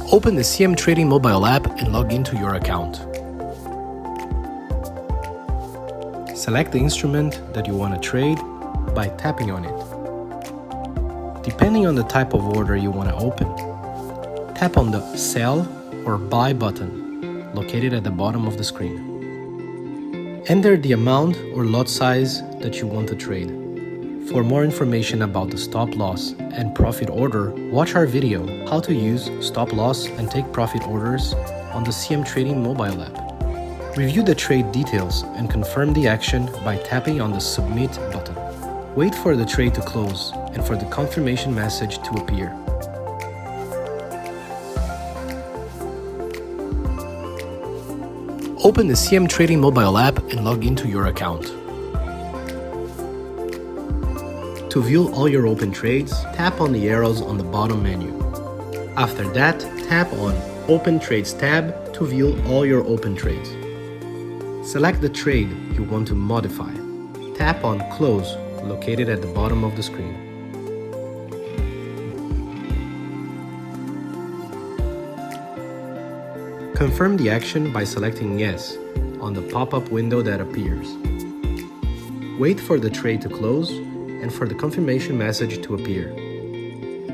Open the CMTrading mobile app and log into your account. Select the instrument that you want to trade by tapping on it. Depending on the type of order you want to open, tap on the Sell or Buy button located at the bottom of the screen. Enter the amount or lot size that you want to trade. For more information about the stop loss and profit order, watch our video how to use stop loss and take profit orders on the CMTrading mobile app. Review the trade details and confirm the action by tapping on the Submit button. Wait for the trade to close and for the confirmation message to appear. Open the CMTrading mobile app and log into your account. To view all your open trades, tap on the arrows on the bottom menu. After that, tap on Open Trades tab to view all your open trades. Select the trade you want to modify. Tap on Close, located at the bottom of the screen. Confirm the action by selecting Yes on the pop-up window that appears. Wait for the trade to close and for the confirmation message to appear.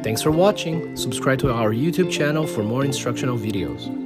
Thanks for watching. Subscribe to our YouTube channel for more instructional videos.